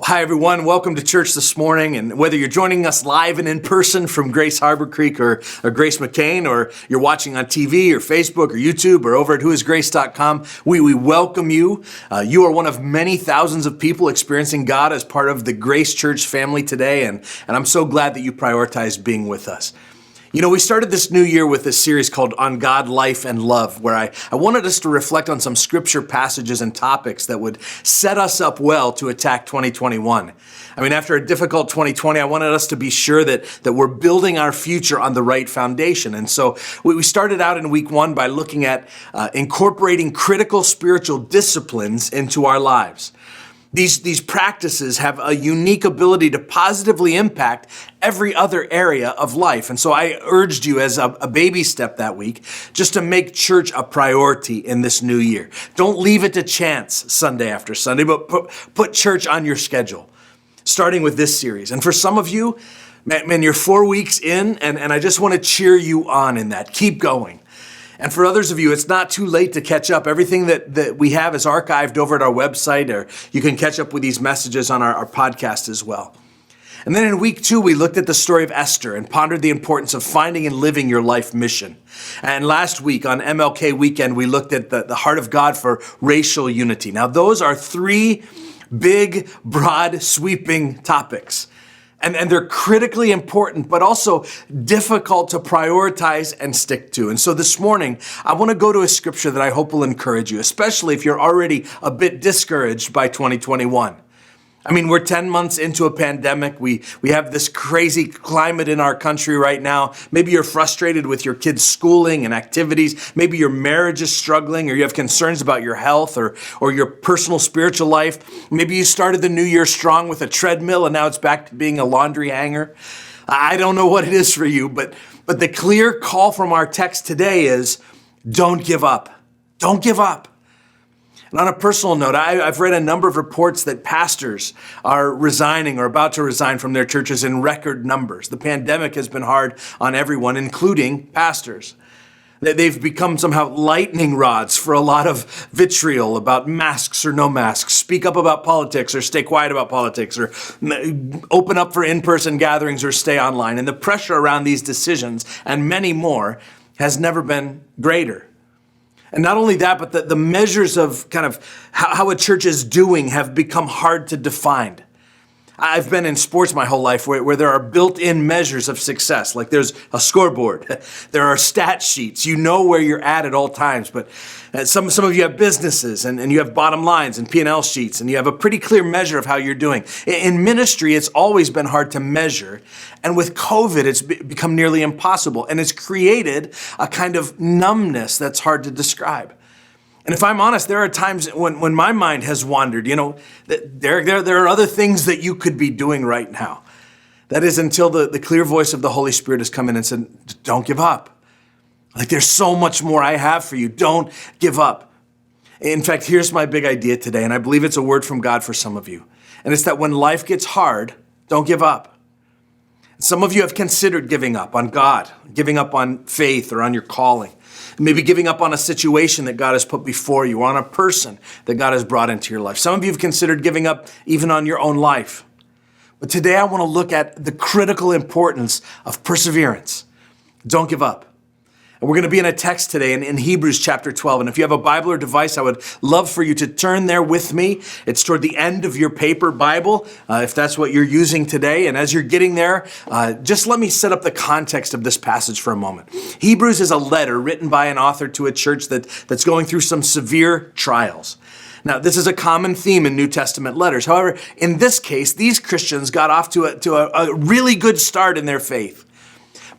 Hi, everyone. Welcome to church this morning. And whether you're joining us live and in person from Grace Harbor Creek or Grace McCain, or you're watching on TV or Facebook or YouTube or over at whoisgrace.com, we welcome you. You are one of many thousands of people experiencing God as part of the Grace Church family today. And I'm so glad that you prioritized being with us. You know, we started this new year with this series called On God, Life, and Love, where I wanted us to reflect on some scripture passages and topics that would set us up well to attack 2021. I mean, after a difficult 2020, I wanted us to be sure that we're building our future on the right foundation. And so we started out in week one by looking at incorporating critical spiritual disciplines into our lives. These practices have a unique ability to positively impact every other area of life. And so I urged you as a baby step that week just to make church a priority in this new year. Don't leave it to chance Sunday after Sunday, but put church on your schedule, starting with this series. And for some of you, man, you're 4 weeks in, and I just want to cheer you on in that. Keep going. And for others of you, it's not too late to catch up. Everything that we have is archived over at our website, or you can catch up with these messages on our podcast as well. And then in week two, we looked at the story of Esther and pondered the importance of finding and living your life mission. And last week on MLK weekend, we looked at the heart of God for racial unity. Now, those are three big, broad, sweeping topics. And they're critically important, but also difficult to prioritize and stick to. And so this morning, I want to go to a scripture that I hope will encourage you, especially if you're already a bit discouraged by 2021. I mean, we're 10 months into a pandemic. We have this crazy climate in our country right now. Maybe you're frustrated with your kids' schooling and activities. Maybe your marriage is struggling, or you have concerns about your health or your personal spiritual life. Maybe you started the new year strong with a treadmill and now it's back to being a laundry hanger. I don't know what it is for you, but the clear call from our text today is don't give up. Don't give up. And on a personal note, I've read a number of reports that pastors are resigning or about to resign from their churches in record numbers. The pandemic has been hard on everyone, including pastors. They've become somehow lightning rods for a lot of vitriol about masks or no masks, speak up about politics or stay quiet about politics, or open up for in-person gatherings or stay online. And the pressure around these decisions and many more has never been greater. And not only that, but the measures of kind of how a church is doing have become hard to define. I've been in sports my whole life where there are built-in measures of success. Like there's a scoreboard, there are stat sheets. You know where you're at all times. But some of you have businesses and you have bottom lines and P&L sheets, and you have a pretty clear measure of how you're doing. In ministry, it's always been hard to measure. And with COVID, it's become nearly impossible. And it's created a kind of numbness that's hard to describe. And if I'm honest, there are times when my mind has wandered. You know, there are other things that you could be doing right now. That is until the clear voice of the Holy Spirit has come in and said, don't give up. Like there's so much more I have for you. Don't give up. In fact, here's my big idea today, and I believe it's a word from God for some of you. And it's that when life gets hard, don't give up. Some of you have considered giving up on God, giving up on faith or on your calling. Maybe giving up on a situation that God has put before you, or on a person that God has brought into your life. Some of you have considered giving up even on your own life. But today I want to look at the critical importance of perseverance. Don't give up. And we're going to be in a text today in Hebrews chapter 12. And if you have a Bible or device, I would love for you to turn there with me. It's toward the end of your paper Bible, if that's what you're using today. And as you're getting there, just let me set up the context of this passage for a moment. Hebrews is a letter written by an author to a church that's going through some severe trials. Now, this is a common theme in New Testament letters. However, in this case, these Christians got off to a really good start in their faith.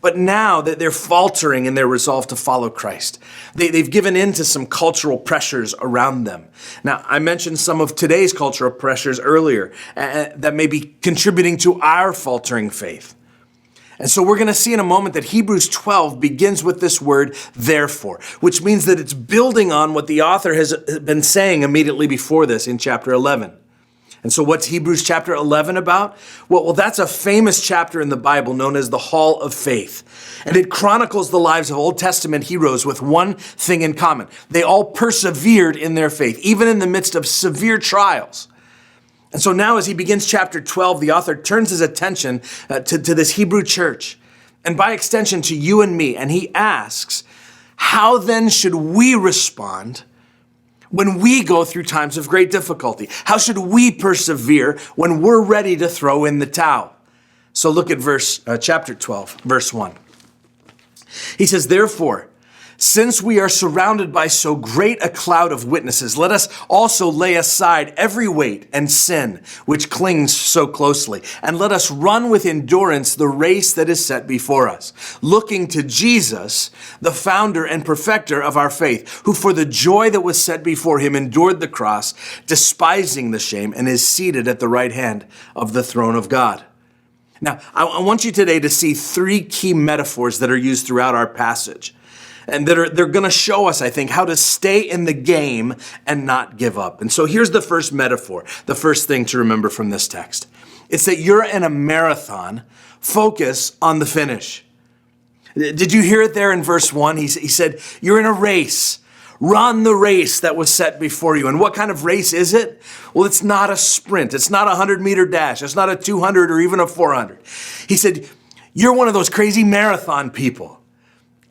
But now that they're faltering in their resolve to follow Christ, they've given in to some cultural pressures around them. Now, I mentioned some of today's cultural pressures earlier that may be contributing to our faltering faith. And so we're going to see in a moment that Hebrews 12 begins with this word, therefore, which means that it's building on what the author has been saying immediately before this in chapter 11. And so what's Hebrews chapter 11 about? Well, that's a famous chapter in the Bible known as the Hall of Faith. And it chronicles the lives of Old Testament heroes with one thing in common. They all persevered in their faith, even in the midst of severe trials. And so now as he begins chapter 12, the author turns his attention to this Hebrew church, and by extension to you and me, and he asks, how then should we respond when we go through times of great difficulty? How should we persevere when we're ready to throw in the towel? So look at chapter 12, verse 1. He says, therefore, since we are surrounded by so great a cloud of witnesses, let us also lay aside every weight and sin which clings so closely, and let us run with endurance the race that is set before us, looking to Jesus, the founder and perfecter of our faith, who for the joy that was set before him endured the cross, despising the shame, and is seated at the right hand of the throne of God. Now, I want you today to see three key metaphors that are used throughout our passage. And they're going to show us, I think, how to stay in the game and not give up. And so here's the first metaphor, the first thing to remember from this text. It's that you're in a marathon, focus on the finish. Did you hear it there in verse 1? He said, you're in a race. Run the race that was set before you. And what kind of race is it? Well, it's not a sprint. It's not a 100-meter dash. It's not a 200 or even a 400. He said, you're one of those crazy marathon people.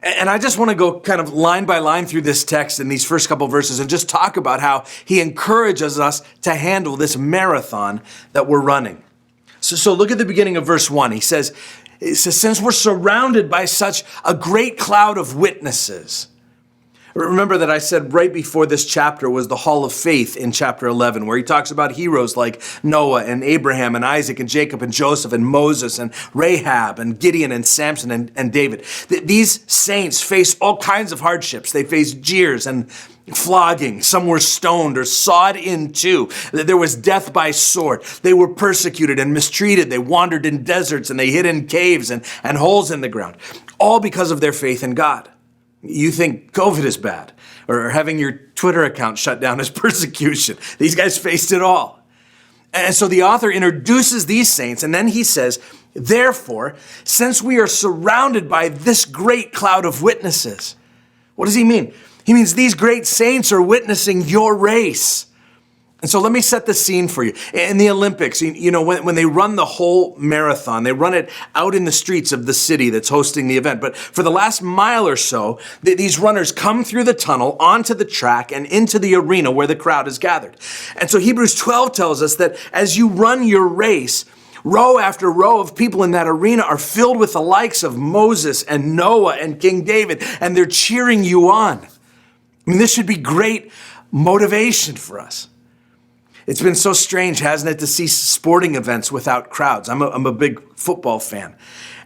And I just want to go kind of line by line through this text in these first couple verses and just talk about how he encourages us to handle this marathon that we're running. So look at the beginning of verse 1. It says, since we're surrounded by such a great cloud of witnesses. Remember that I said right before this chapter was the Hall of Faith in chapter 11, where he talks about heroes like Noah and Abraham and Isaac and Jacob and Joseph and Moses and Rahab and Gideon and Samson and David. These saints faced all kinds of hardships. They faced jeers and flogging. Some were stoned or sawed in two. There was death by sword. They were persecuted and mistreated. They wandered in deserts and they hid in caves and holes in the ground, all because of their faith in God. You think COVID is bad, or having your Twitter account shut down is persecution. These guys faced it all. And so the author introduces these saints, and then he says, therefore, since we are surrounded by this great cloud of witnesses, what does he mean? He means these great saints are witnessing your race. And so let me set the scene for you. In the Olympics, you know, when they run the whole marathon, they run it out in the streets of the city that's hosting the event. But for the last mile or so, these runners come through the tunnel, onto the track, and into the arena where the crowd is gathered. And so Hebrews 12 tells us that as you run your race, row after row of people in that arena are filled with the likes of Moses and Noah and King David, and they're cheering you on. I mean, this should be great motivation for us. It's been so strange, hasn't it, to see sporting events without crowds. I'm a big football fan.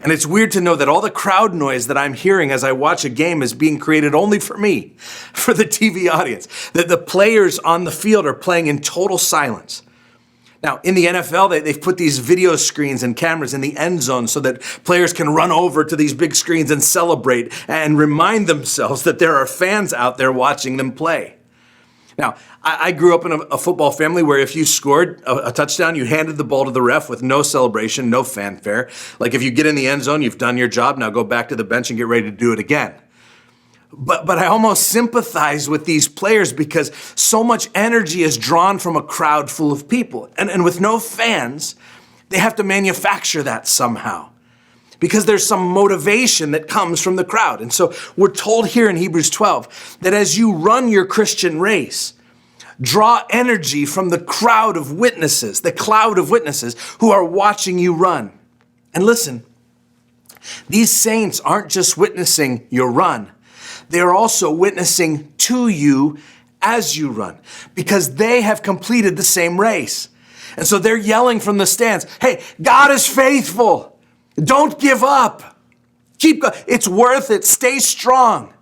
And it's weird to know that all the crowd noise that I'm hearing as I watch a game is being created only for me, for the TV audience. That the players on the field are playing in total silence. Now, in the NFL, they've put these video screens and cameras in the end zone so that players can run over to these big screens and celebrate and remind themselves that there are fans out there watching them play. Now, I grew up in a football family where if you scored a touchdown, you handed the ball to the ref with no celebration, no fanfare. Like if you get in the end zone, you've done your job, now go back to the bench and get ready to do it again. But I almost sympathize with these players because so much energy is drawn from a crowd full of people. And with no fans, they have to manufacture that somehow, because there's some motivation that comes from the crowd. And so we're told here in Hebrews 12 that as you run your Christian race, draw energy from the crowd of witnesses, the cloud of witnesses who are watching you run. And listen, these saints aren't just witnessing your run. They are also witnessing to you as you run, because they have completed the same race. And so they're yelling from the stands, hey, God is faithful. Don't give up. Keep going. It's worth it. Stay strong.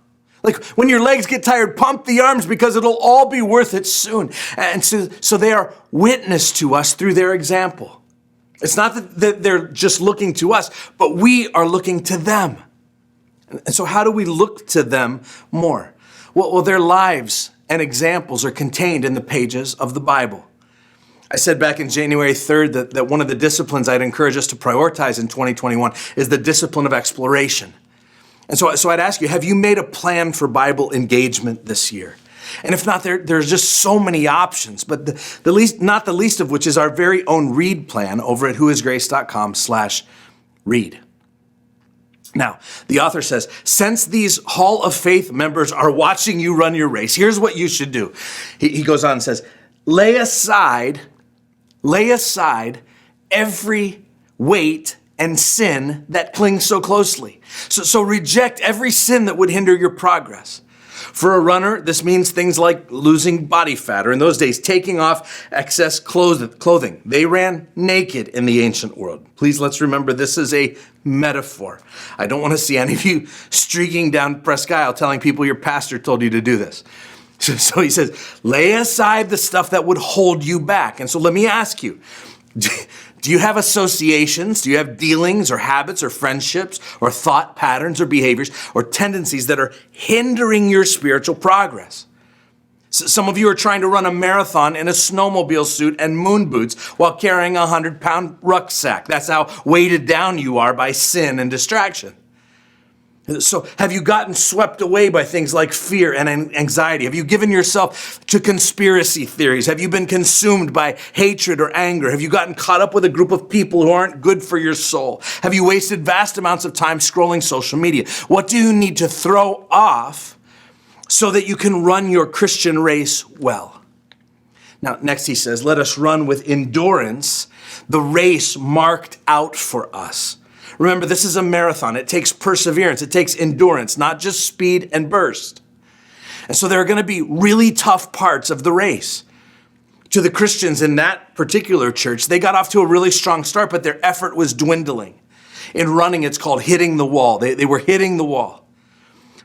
Like when your legs get tired, pump the arms because it'll all be worth it soon. And so they are witness to us through their example. It's not that they're just looking to us, but we are looking to them. And so how do we look to them more? Well, their lives and examples are contained in the pages of the Bible. I said back in January 3rd that one of the disciplines I'd encourage us to prioritize in 2021 is the discipline of exploration. And so I'd ask you, have you made a plan for Bible engagement this year? And if not, there's just so many options. But not the least of which is our very own read plan over at whoisgrace.com/read. Now, the author says, since these Hall of Faith members are watching you run your race, here's what you should do. He goes on and says, lay aside every weight and sin that clings so closely. So reject every sin that would hinder your progress. For a runner, this means things like losing body fat, or in those days, taking off excess clothing. They ran naked in the ancient world. Please, let's remember this is a metaphor. I don't want to see any of you streaking down Presque Isle telling people your pastor told you to do this. So he says, lay aside the stuff that would hold you back. And so let me ask you, do you have associations? Do you have dealings or habits or friendships or thought patterns or behaviors or tendencies that are hindering your spiritual progress? So some of you are trying to run a marathon in a snowmobile suit and moon boots while carrying a 100-pound rucksack. That's how weighted down you are by sin and distraction. So have you gotten swept away by things like fear and anxiety? Have you given yourself to conspiracy theories? Have you been consumed by hatred or anger? Have you gotten caught up with a group of people who aren't good for your soul? Have you wasted vast amounts of time scrolling social media? What do you need to throw off so that you can run your Christian race well? Now, next he says, let us run with endurance the race marked out for us. Remember, this is a marathon. It takes perseverance. It takes endurance, not just speed and burst. And so there are going to be really tough parts of the race. To the Christians in that particular church, they got off to a really strong start, but their effort was dwindling. In running, it's called hitting the wall. They were hitting the wall.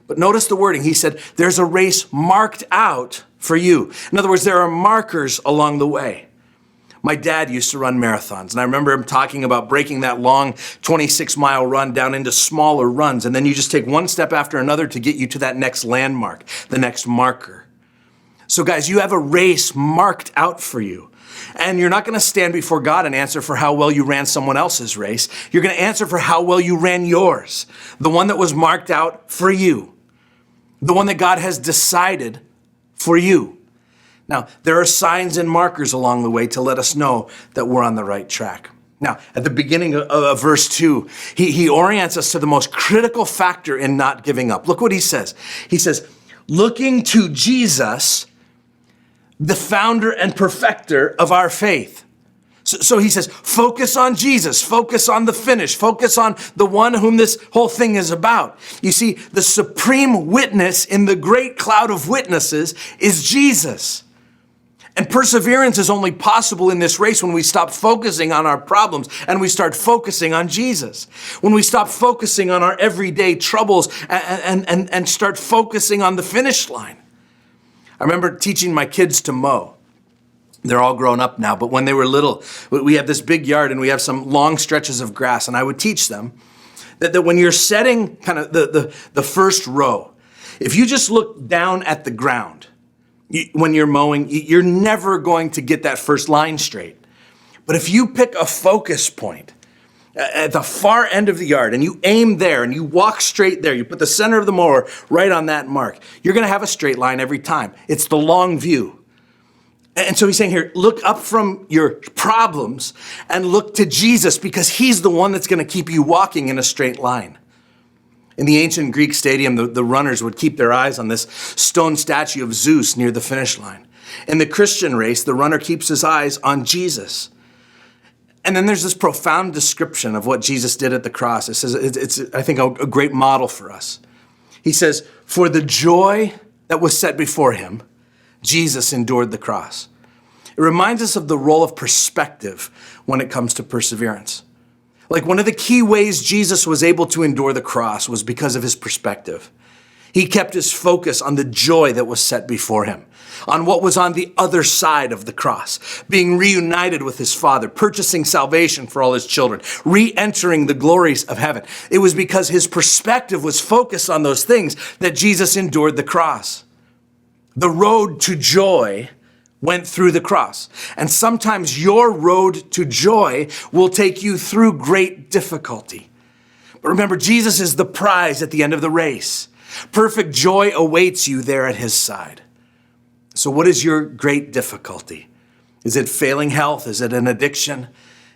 But notice the wording. He said, there's a race marked out for you. In other words, there are markers along the way. My dad used to run marathons, and I remember him talking about breaking that long 26-mile run down into smaller runs, and then you just take one step after another to get you to that next landmark, the next marker. So guys, you have a race marked out for you, and you're not going to stand before God and answer for how well you ran someone else's race. You're going to answer for how well you ran yours, the one that was marked out for you, the one that God has decided for you. Now, there are signs and markers along the way to let us know that we're on the right track. Now, at the beginning of verse 2, he orients us to the most critical factor in not giving up. Look what he says. He says, looking to Jesus, the founder and perfecter of our faith. So he says, focus on Jesus, focus on the finish, focus on the one whom this whole thing is about. You see, the supreme witness in the great cloud of witnesses is Jesus. And perseverance is only possible in this race when we stop focusing on our problems and we start focusing on Jesus. When we stop focusing on our everyday troubles and start focusing on the finish line. I remember teaching my kids to mow. They're all grown up now, but when they were little, we have this big yard and we have some long stretches of grass, and I would teach them that when you're setting kind of the first row, if you just look down at the ground, when you're mowing, you're never going to get that first line straight. But if you pick a focus point at the far end of the yard and you aim there and you walk straight there, you put the center of the mower right on that mark, you're going to have a straight line every time. It's the long view. And so he's saying here, look up from your problems and look to Jesus, because he's the one that's going to keep you walking in a straight line. In the ancient Greek stadium, the runners would keep their eyes on this stone statue of Zeus near the finish line. In the Christian race, the runner keeps his eyes on Jesus. And then there's this profound description of what Jesus did at the cross. It says, it's I think, a great model for us. He says, for the joy that was set before him, Jesus endured the cross. It reminds us of the role of perspective when it comes to perseverance. Like, one of the key ways Jesus was able to endure the cross was because of his perspective. He kept his focus on the joy that was set before him, on what was on the other side of the cross, being reunited with his Father, purchasing salvation for all his children, re-entering the glories of heaven. It was because his perspective was focused on those things that Jesus endured the cross. The road to joy went through the cross. And sometimes your road to joy will take you through great difficulty. But remember, Jesus is the prize at the end of the race. Perfect joy awaits you there at his side. So what is your great difficulty? Is it failing health? Is it an addiction?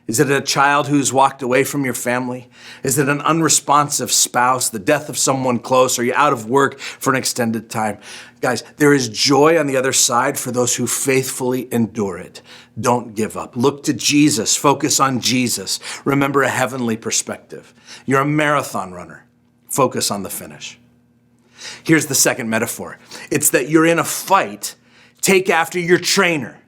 Is it a child who's walked away from your family? Is it an unresponsive spouse, the death of someone close? Are you out of work for an extended time? Guys, there is joy on the other side for those who faithfully endure it. Don't give up. Look to Jesus. Focus on Jesus. Remember a heavenly perspective. You're a marathon runner. Focus on the finish. Here's the second metaphor. It's that you're in a fight. Take after your trainer.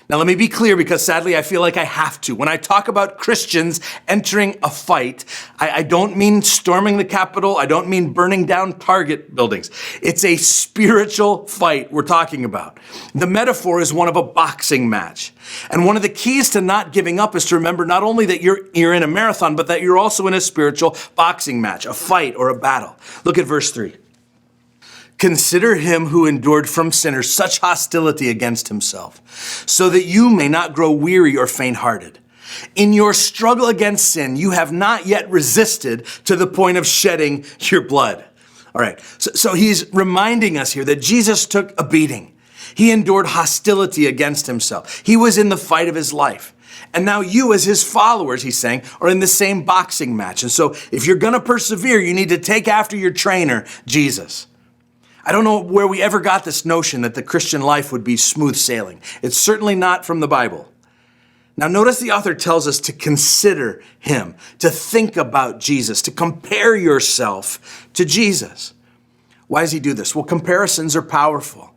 Now, let me be clear, because sadly, I feel like I have to. When I talk about Christians entering a fight, I don't mean storming the Capitol. I don't mean burning down Target buildings. It's a spiritual fight we're talking about. The metaphor is one of a boxing match. And one of the keys to not giving up is to remember not only that you're in a marathon, but that you're also in a spiritual boxing match, a fight or a battle. Look at verse 3. Consider him who endured from sinners such hostility against himself, so that you may not grow weary or faint-hearted. In your struggle against sin, you have not yet resisted to the point of shedding your blood. All right, so he's reminding us here that Jesus took a beating. He endured hostility against himself. He was in the fight of his life. And now you, as his followers, he's saying, are in the same boxing match. And so if you're going to persevere, you need to take after your trainer, Jesus. I don't know where we ever got this notion that the Christian life would be smooth sailing. It's certainly not from the Bible. Now, notice the author tells us to consider him, to think about Jesus, to compare yourself to Jesus. Why does he do this? Well, comparisons are powerful.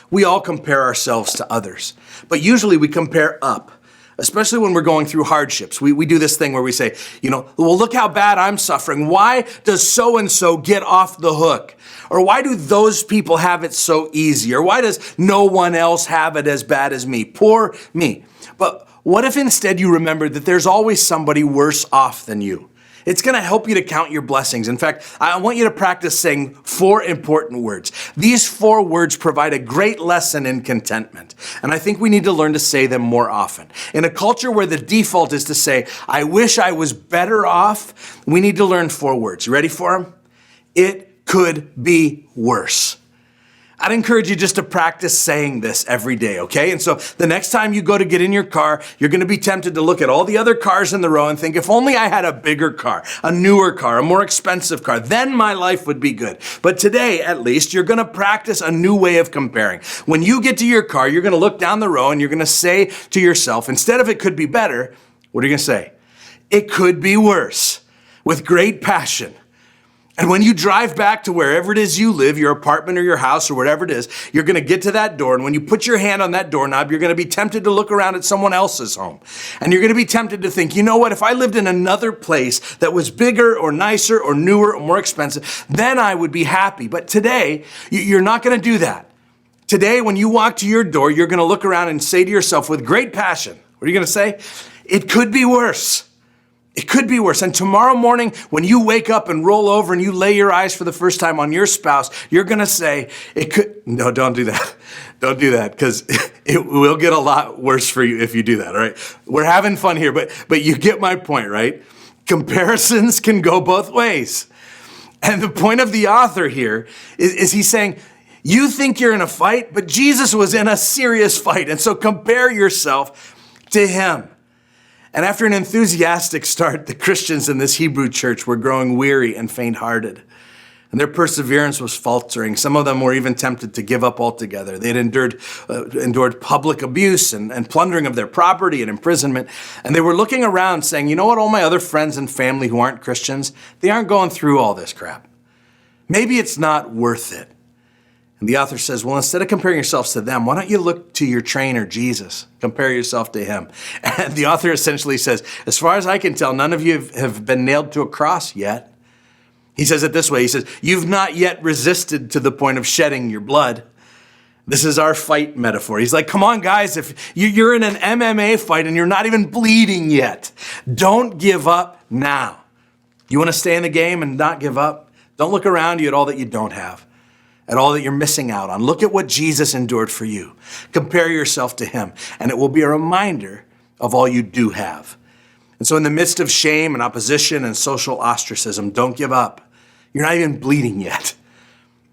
We all compare ourselves to others, but usually we compare up. Especially when we're going through hardships. We do this thing where we say, well, look how bad I'm suffering. Why does so-and-so get off the hook? Or why do those people have it so easy? Or why does no one else have it as bad as me? Poor me. But what if instead you remember that there's always somebody worse off than you? It's going to help you to count your blessings. In fact, I want you to practice saying 4 important words. These 4 words provide a great lesson in contentment. And I think we need to learn to say them more often. In a culture where the default is to say, I wish I was better off, we need to learn 4 words. You ready for them? It could be worse. I'd encourage you just to practice saying this every day, okay? And so the next time you go to get in your car, you're going to be tempted to look at all the other cars in the row and think, if only I had a bigger car, a newer car, a more expensive car, then my life would be good. But today, at least, you're going to practice a new way of comparing. When you get to your car, you're going to look down the row and you're going to say to yourself, instead of it could be better, what are you going to say? It could be worse, with great passion. And when you drive back to wherever it is you live, your apartment or your house or whatever it is, you're going to get to that door. And when you put your hand on that doorknob, you're going to be tempted to look around at someone else's home. And you're going to be tempted to think, you know what, if I lived in another place that was bigger or nicer or newer or more expensive, then I would be happy. But today, you're not going to do that. Today, when you walk to your door, you're going to look around and say to yourself with great passion, what are you going to say? It could be worse. It could be worse. And tomorrow morning, when you wake up and roll over and you lay your eyes for the first time on your spouse, you're going to say, no, don't do that. Don't do that, because it will get a lot worse for you if you do that, all right? We're having fun here, but you get my point, right? Comparisons can go both ways. And the point of the author here is he's saying, you think you're in a fight, but Jesus was in a serious fight. And so compare yourself to him. And after an enthusiastic start, the Christians in this Hebrew church were growing weary and faint-hearted. And their perseverance was faltering. Some of them were even tempted to give up altogether. They had endured public abuse and plundering of their property and imprisonment. And they were looking around saying, you know what, all my other friends and family who aren't Christians, they aren't going through all this crap. Maybe it's not worth it. And the author says, well, instead of comparing yourselves to them, why don't you look to your trainer, Jesus? Compare yourself to him. And the author essentially says, as far as I can tell, none of you have been nailed to a cross yet. He says it this way. He says, you've not yet resisted to the point of shedding your blood. This is our fight metaphor. He's like, come on, guys, if you're in an MMA fight and you're not even bleeding yet, don't give up now. You want to stay in the game and not give up? Don't look around you at all that you don't have, at all that you're missing out on. Look at what Jesus endured for you. Compare yourself to him, and it will be a reminder of all you do have. And so in the midst of shame and opposition and social ostracism, don't give up. You're not even bleeding yet.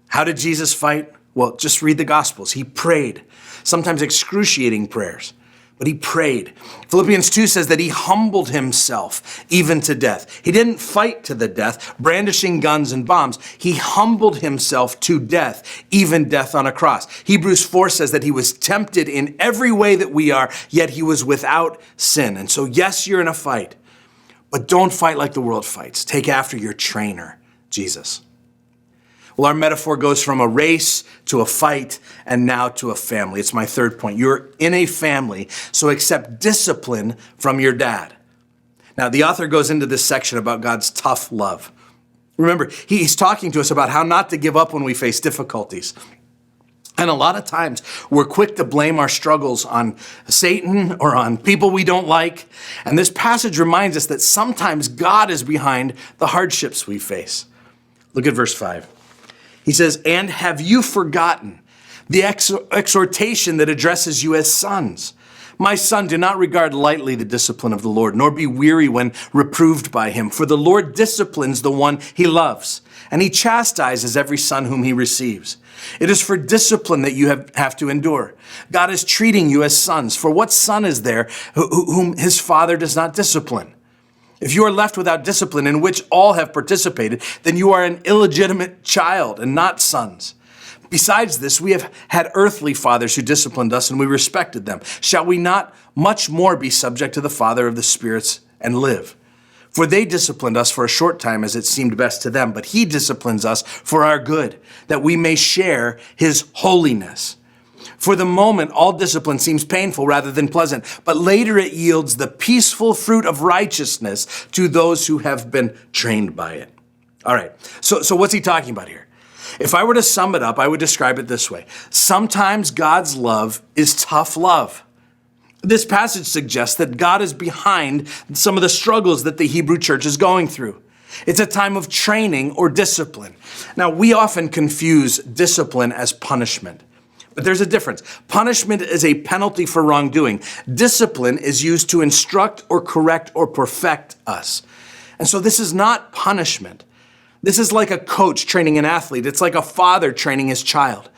How did Jesus fight? Well, just read the Gospels. He prayed, sometimes excruciating prayers, but he prayed. Philippians 2 says that he humbled himself even to death. He didn't fight to the death, brandishing guns and bombs. He humbled himself to death, even death on a cross. Hebrews 4 says that he was tempted in every way that we are, yet he was without sin. And so, yes, you're in a fight, but don't fight like the world fights. Take after your trainer, Jesus. Well, our metaphor goes from a race to a fight and now to a family. It's my third point. You're in a family, so accept discipline from your dad. Now, the author goes into this section about God's tough love. Remember, he's talking to us about how not to give up when we face difficulties. And a lot of times we're quick to blame our struggles on Satan or on people we don't like. And this passage reminds us that sometimes God is behind the hardships we face. Look at verse 5. He says, and have you forgotten the exhortation that addresses you as sons? My son, do not regard lightly the discipline of the Lord, nor be weary when reproved by him. For the Lord disciplines the one he loves, and he chastises every son whom he receives. It is for discipline that you have to endure. God is treating you as sons. For what son is there whom his father does not discipline? If you are left without discipline in which all have participated, then you are an illegitimate child and not sons. Besides this, we have had earthly fathers who disciplined us and we respected them. Shall we not much more be subject to the Father of the spirits and live? For they disciplined us for a short time as it seemed best to them, but he disciplines us for our good, that we may share his holiness. For the moment, all discipline seems painful rather than pleasant, but later it yields the peaceful fruit of righteousness to those who have been trained by it. All right, so what's he talking about here? If I were to sum it up, I would describe it this way. Sometimes God's love is tough love. This passage suggests that God is behind some of the struggles that the Hebrew church is going through. It's a time of training or discipline. Now, we often confuse discipline as punishment. But there's a difference. Punishment is a penalty for wrongdoing. Discipline is used to instruct or correct or perfect us. And so this is not punishment. This is like a coach training an athlete. It's like a father training his child.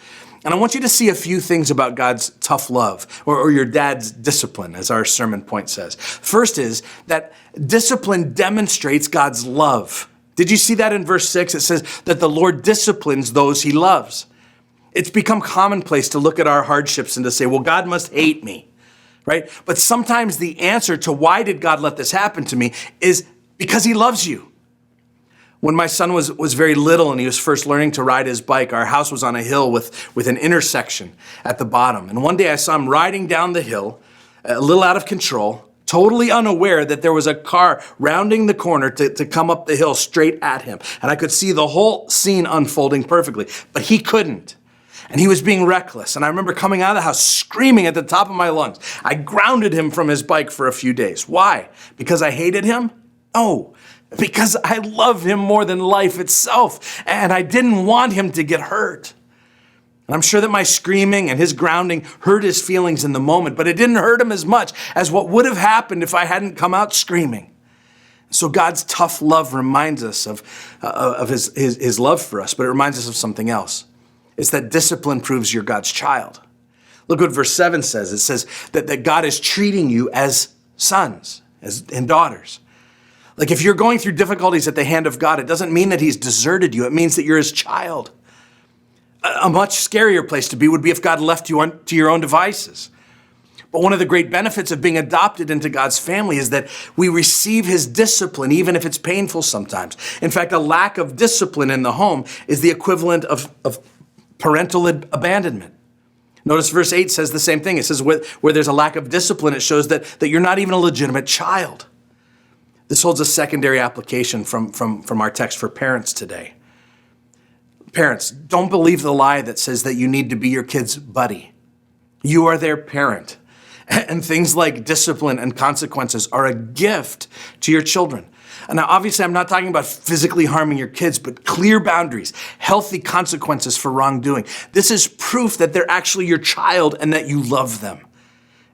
And I want you to see a few things about God's tough love or your dad's discipline, as our sermon point says. First is that discipline demonstrates God's love. Did you see that in verse 6? It says that the Lord disciplines those he loves. It's become commonplace to look at our hardships and to say, well, God must hate me, right? But sometimes the answer to why did God let this happen to me is because he loves you. When my son was very little and he was first learning to ride his bike, our house was on a hill with an intersection at the bottom. And one day I saw him riding down the hill, a little out of control, totally unaware that there was a car rounding the corner to come up the hill straight at him. And I could see the whole scene unfolding perfectly, but he couldn't. And he was being reckless. And I remember coming out of the house screaming at the top of my lungs. I grounded him from his bike for a few days. Why? Because I hated him? No, because I love him more than life itself. And I didn't want him to get hurt. And I'm sure that my screaming and his grounding hurt his feelings in the moment, but it didn't hurt him as much as what would have happened if I hadn't come out screaming. So God's tough love reminds us of his love for us, but it reminds us of something else. It's that discipline proves you're God's child. Look what verse 7 says. It says that God is treating you as sons and daughters. Like if you're going through difficulties at the hand of God, it doesn't mean that he's deserted you. It means that you're his child. A much scarier place to be would be if God left you to your own devices. But one of the great benefits of being adopted into God's family is that we receive his discipline, even if it's painful sometimes. In fact, a lack of discipline in the home is the equivalent of parental abandonment. Notice verse 8 says the same thing. It says where there's a lack of discipline, it shows that you're not even a legitimate child. This holds a secondary application from our text for parents today. Parents, don't believe the lie that says that you need to be your kid's buddy. You are their parent. And things like discipline and consequences are a gift to your children. And now, obviously, I'm not talking about physically harming your kids, but clear boundaries, healthy consequences for wrongdoing. This is proof that they're actually your child and that you love them.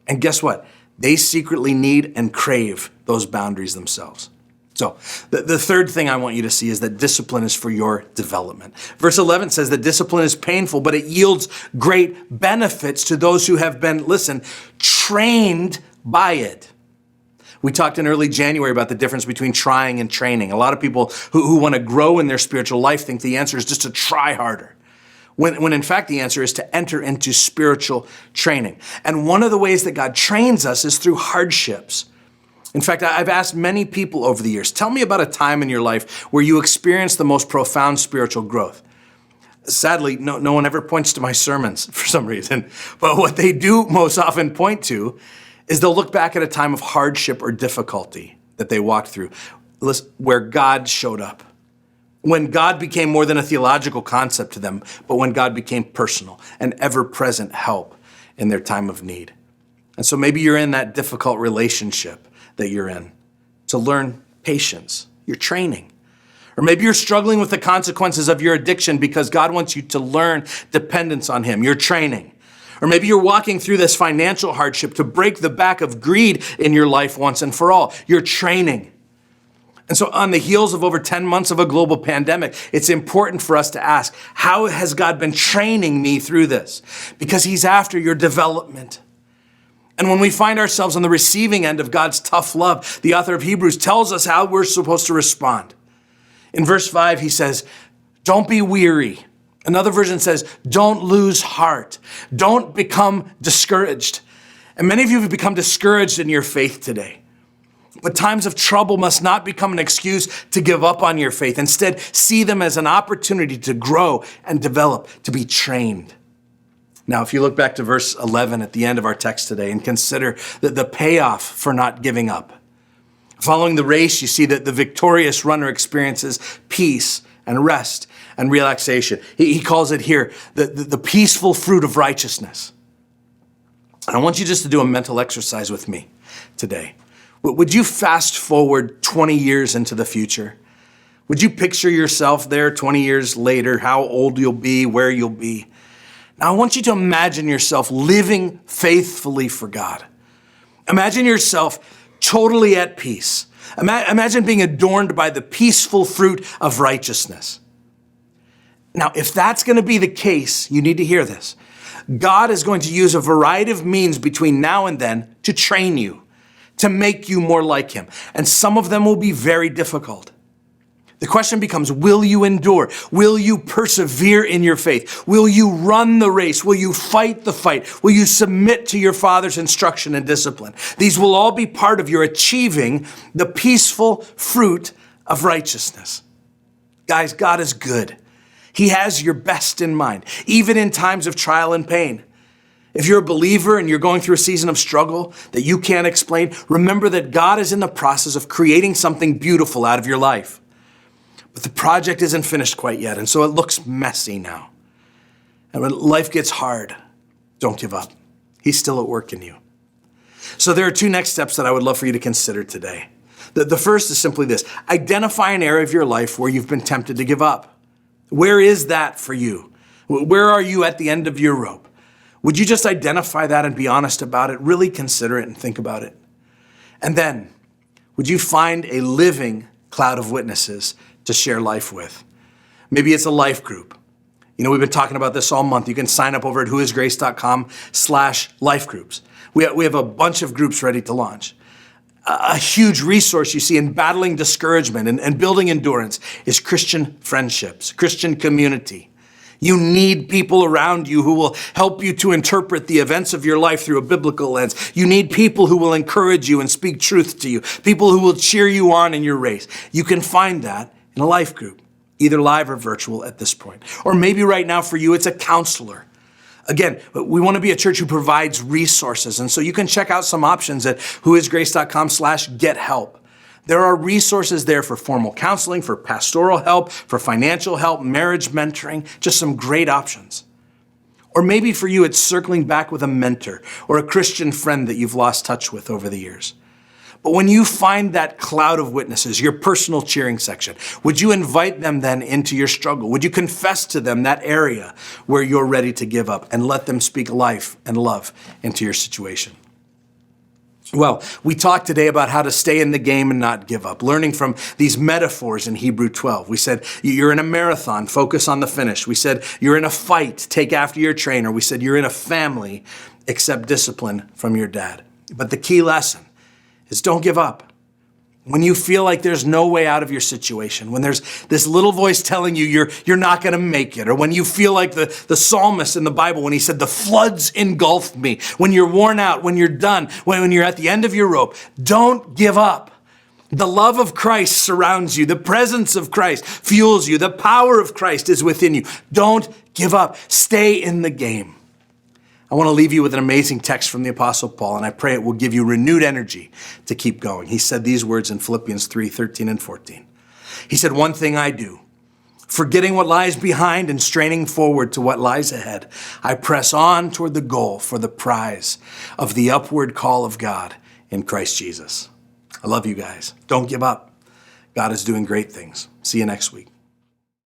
And guess what? They secretly need and crave those boundaries themselves. So the third thing I want you to see is that discipline is for your development. Verse 11 says that discipline is painful, but it yields great benefits to those who have been, listen, trained by it. We talked in early January about the difference between trying and training. A lot of people who want to grow in their spiritual life think the answer is just to try harder. When in fact the answer is to enter into spiritual training. And one of the ways that God trains us is through hardships. In fact, I've asked many people over the years, tell me about a time in your life where you experienced the most profound spiritual growth. Sadly, no one ever points to my sermons for some reason. But what they do most often point to is they'll look back at a time of hardship or difficulty that they walked through, where God showed up. When God became more than a theological concept to them, but when God became personal and ever-present help in their time of need. And so maybe you're in that difficult relationship that you're in to learn patience. You're training. Or maybe you're struggling with the consequences of your addiction because God wants you to learn dependence on Him. You're training. Or maybe you're walking through this financial hardship to break the back of greed in your life once and for all. You're training. And so on the heels of over 10 months of a global pandemic, it's important for us to ask, how has God been training me through this? Because He's after your development. And when we find ourselves on the receiving end of God's tough love, the author of Hebrews tells us how we're supposed to respond. In verse 5, he says, don't be weary. Another version says, don't lose heart. Don't become discouraged. And many of you have become discouraged in your faith today. But times of trouble must not become an excuse to give up on your faith. Instead, see them as an opportunity to grow and develop, to be trained. Now, if you look back to verse 11 at the end of our text today and consider the payoff for not giving up. Following the race, you see that the victorious runner experiences peace and rest and relaxation. He calls it here the peaceful fruit of righteousness. And I want you just to do a mental exercise with me today. Would you fast forward 20 years into the future? Would you picture yourself there 20 years later, how old you'll be, where you'll be? Now, I want you to imagine yourself living faithfully for God. Imagine yourself totally at peace. Imagine being adorned by the peaceful fruit of righteousness. Now, if that's going to be the case, you need to hear this. God is going to use a variety of means between now and then to train you, to make you more like Him. And some of them will be very difficult. The question becomes, will you endure? Will you persevere in your faith? Will you run the race? Will you fight the fight? Will you submit to your Father's instruction and discipline? These will all be part of your achieving the peaceful fruit of righteousness. Guys, God is good. He has your best in mind, even in times of trial and pain. If you're a believer and you're going through a season of struggle that you can't explain, remember that God is in the process of creating something beautiful out of your life. But the project isn't finished quite yet, and so it looks messy now. And when life gets hard, don't give up. He's still at work in you. So there are two next steps that I would love for you to consider today. The first is simply this. Identify an area of your life where you've been tempted to give up. Where is that for you? Where are you at the end of your rope? Would you just identify that and be honest about it? Really consider it and think about it. And then, would you find a living cloud of witnesses to share life with? Maybe it's a life group. You know, we've been talking about this all month. You can sign up over at whoisgrace.com/life groups. We have a bunch of groups ready to launch. A huge resource you see in battling discouragement and building endurance is Christian friendships, Christian community. You need people around you who will help you to interpret the events of your life through a biblical lens. You need people who will encourage you and speak truth to you, people who will cheer you on in your race. You can find that in a life group, either live or virtual at this point. Or maybe right now for you, it's a counselor. Again, we want to be a church who provides resources. And so you can check out some options at whoisgrace.com/gethelp. There are resources there for formal counseling, for pastoral help, for financial help, marriage mentoring, just some great options. Or maybe for you, it's circling back with a mentor or a Christian friend that you've lost touch with over the years. But when you find that cloud of witnesses, your personal cheering section, would you invite them then into your struggle? Would you confess to them that area where you're ready to give up and let them speak life and love into your situation? Well, we talked today about how to stay in the game and not give up, learning from these metaphors in Hebrew 12. We said you're in a marathon, focus on the finish. We said you're in a fight, take after your trainer. We said you're in a family, accept discipline from your dad. But the key lesson is don't give up. When you feel like there's no way out of your situation, when there's this little voice telling you you're not going to make it, or when you feel like the psalmist in the Bible when he said, the floods engulfed me, when you're worn out, when you're done, when you're at the end of your rope, don't give up. The love of Christ surrounds you. The presence of Christ fuels you. The power of Christ is within you. Don't give up. Stay in the game. I want to leave you with an amazing text from the Apostle Paul, and I pray it will give you renewed energy to keep going. He said these words in Philippians 3:13 and 14. He said, one thing I do, forgetting what lies behind and straining forward to what lies ahead, I press on toward the goal for the prize of the upward call of God in Christ Jesus. I love you guys. Don't give up. God is doing great things. See you next week.